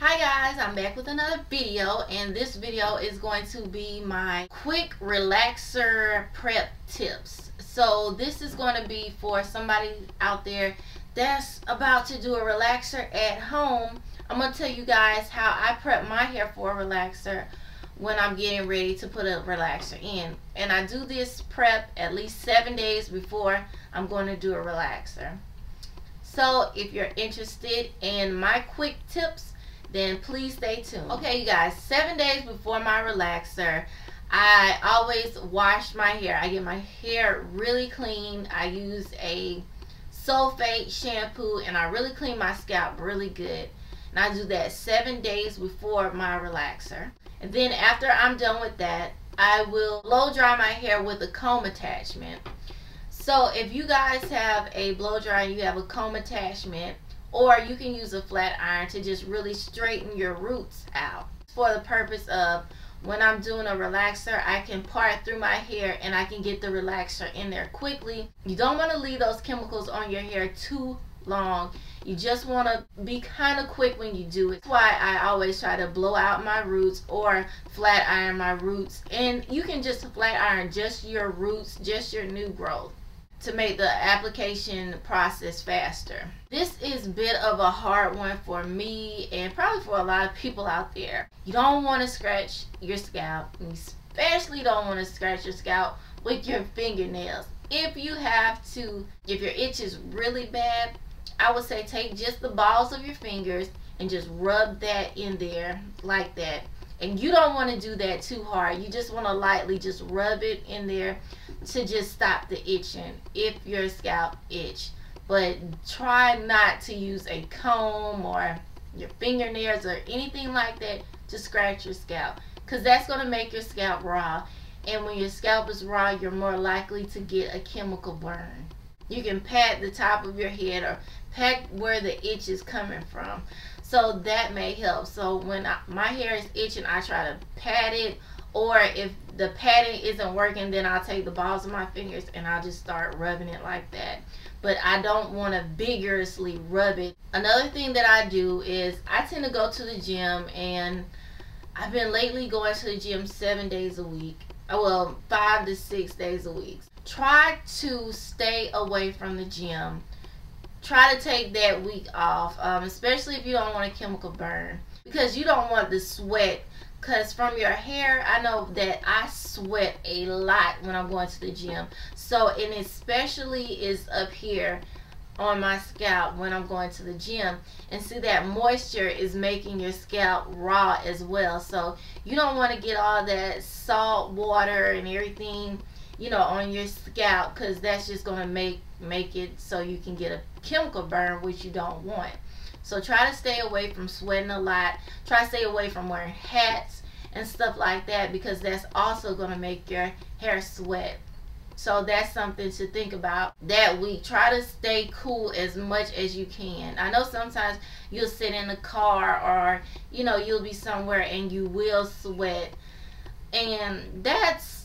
Hi guys, I'm back with another video, and this video is going to be my quick relaxer prep tips. So this is going to be for somebody out there that's about to do a relaxer at home. I'm going to tell you guys how I prep my hair for a relaxer when I'm getting ready to put a relaxer in. And I do this prep at least 7 days before I'm going to do a relaxer. So if you're interested in my quick tips, then please stay tuned. Okay, you guys, 7 days before my relaxer, I always wash my hair. I get my hair really clean. I use a sulfate shampoo, and I really clean my scalp really good. And I do that 7 days before my relaxer. And then after I'm done with that, I will blow dry my hair with a comb attachment. So if you guys have a blow dry and you have a comb attachment, or you can use a flat iron to just really straighten your roots out, for the purpose of when I'm doing a relaxer, I can part through my hair and I can get the relaxer in there quickly. You don't want to leave those chemicals on your hair too long. You just want to be kind of quick when you do it. That's why I always try to blow out my roots or flat iron my roots. And you can just flat iron just your roots, just your new growth, to make the application process faster. This is a bit of a hard one for me and probably for a lot of people out there. You don't want to scratch your scalp. You especially don't want to scratch your scalp with your fingernails. If you have to, if your itch is really bad, I would say take just the balls of your fingers and just rub that in there like that. And you don't want to do that too hard. You just want to lightly just rub it in there to just stop the itching if your scalp itch. But try not to use a comb or your fingernails or anything like that to scratch your scalp, because that's going to make your scalp raw. And when your scalp is raw, you're more likely to get a chemical burn. You can pat the top of your head or pat where the itch is coming from. So that may help. So when my hair is itching, I try to pat it, or if the patting isn't working, then I'll take the balls of my fingers and I'll just start rubbing it like that. But I don't want to vigorously rub it. Another thing that I do is I tend to go to the gym, and I've been lately going to the gym 7 days a week. Well, 5 to 6 days a week. Try to stay away from the gym. Try to take that week off, especially if you don't want a chemical burn, because you don't want the sweat. Because from your hair, I know that I sweat a lot when I'm going to the gym. So, and especially is up here on my scalp when I'm going to the gym. And see, that moisture is making your scalp raw as well. So you don't want to get all that salt water and everything, you know, on your scalp, because that's just going to make it so you can get a chemical burn, which you don't want. So try to stay away from sweating a lot. Try to stay away from wearing hats and stuff like that, because that's also going to make your hair sweat. So that's something to think about that week. Try to stay cool as much as you can. I know sometimes you'll sit in the car, or you know, you'll be somewhere and you will sweat, and that's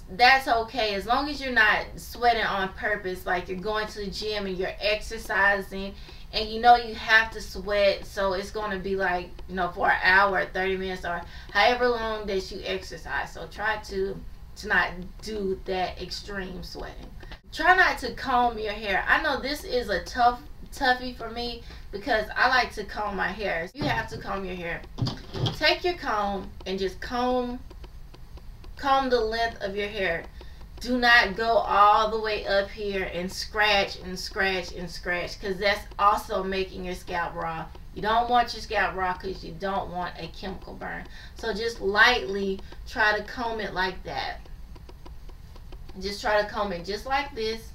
okay, as long as you're not sweating on purpose, like you're going to the gym and you're exercising and you know you have to sweat, so it's going to be like, you know, for an hour, 30 minutes, or however long that you exercise. So try to not do that extreme sweating. Try not to comb your hair. I know this is a toughie for me, because I like to comb my hair. You have to comb your hair. Take your comb and just comb the length of your hair. Do not go all the way up here and scratch and scratch and scratch, because that's also making your scalp raw. You don't want your scalp raw because you don't want a chemical burn. So just lightly try to comb it like that. Just try to comb it just like this,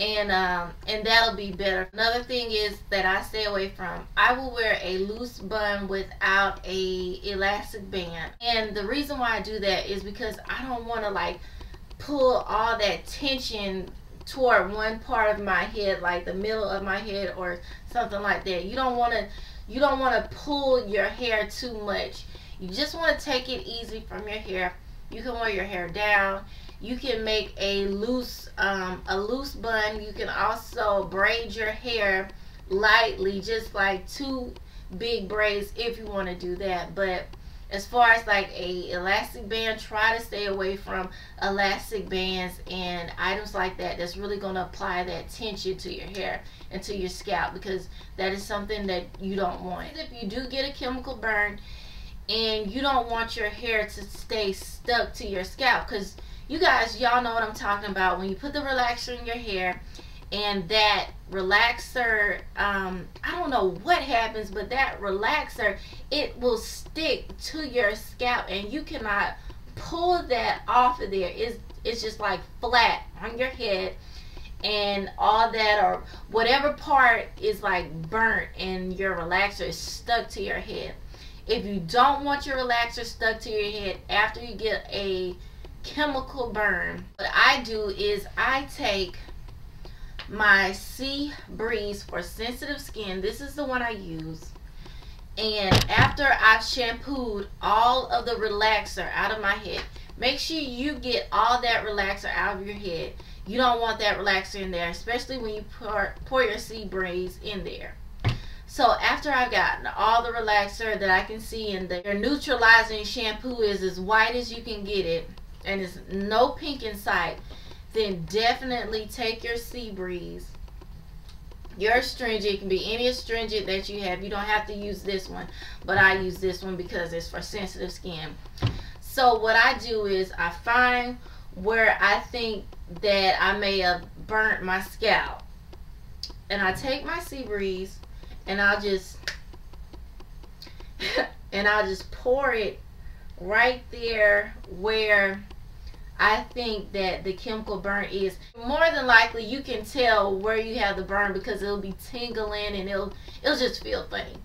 and that'll be better. Another thing is that I stay away from, I will wear a loose bun without a elastic band. And the reason why I do that is because I don't want to like pull all that tension toward one part of my head, like the middle of my head or something like that. You don't want to pull your hair too much. You just want to take it easy from your hair. You can wear your hair down. You can make a loose bun. You can also braid your hair lightly, just like two big braids if you want to do that. But as far as like a elastic band, try to stay away from elastic bands and items like that that's really going to apply that tension to your hair and to your scalp, because that is something that you don't want. If you do get a chemical burn and you don't want your hair to stay stuck to your scalp, because you guys, y'all know what I'm talking about. When you put the relaxer in your hair and that relaxer, I don't know what happens, but that relaxer, it will stick to your scalp and you cannot pull that off of there. It's just like flat on your head, and all that or whatever part is like burnt and your relaxer is stuck to your head. If you don't want your relaxer stuck to your head after you get a chemical burn, what I do is I take my Sea Breeze for sensitive skin. This is the one I use. And after I've shampooed all of the relaxer out of my head, make sure you get all that relaxer out of your head. You don't want that relaxer in there, especially when you pour your Sea Breeze in there. So after I've gotten all the relaxer that I can see in there, your neutralizing shampoo is as white as you can get it and there's no pink in sight, then definitely take your Sea Breeze, your astringent. It can be any astringent that you have. You don't have to use this one, but I use this one because it's for sensitive skin. So what I do is I find where I think that I may have burnt my scalp, and I take my Sea Breeze and I'll just pour it right there where I think that the chemical burn is. More than likely you can tell where you have the burn because it'll be tingling and it'll just feel funny.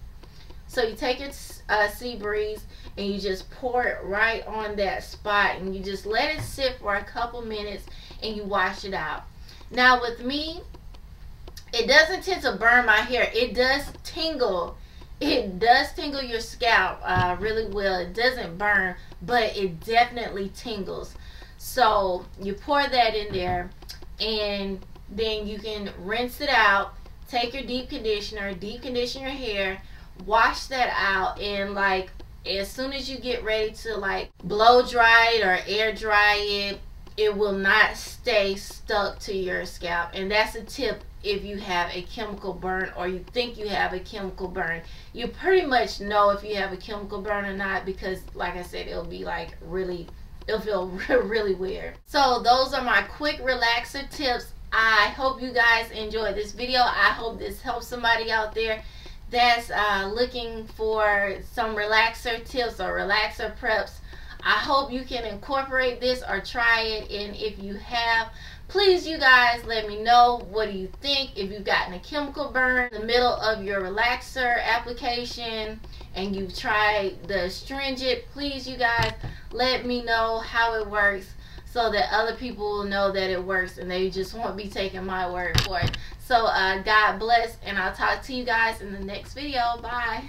So you take your Sea Breeze and you just pour it right on that spot and you just let it sit for a couple minutes and you wash it out. Now with me, it doesn't tend to burn my hair. It does tingle. It does tingle your scalp really well. It doesn't burn, but it definitely tingles. So you pour that in there and then you can rinse it out. Take your deep conditioner, deep condition your hair, wash that out, and like as soon as you get ready to like blow dry it or air dry it, it will not stay stuck to your scalp. And that's a tip if you have a chemical burn or you think you have a chemical burn. You pretty much know if you have a chemical burn or not because like I said, it'll be like it'll feel really weird. So those are my quick relaxer tips. I hope you guys enjoyed this video. I hope this helps somebody out there that's looking for some relaxer tips or relaxer preps. I hope you can incorporate this or try it, and if you have, please you guys let me know, what do you think? If you've gotten a chemical burn in the middle of your relaxer application and you've tried the astringent, please you guys let me know how it works so that other people will know that it works and they just won't be taking my word for it. So God bless, and I'll talk to you guys in the next video. Bye.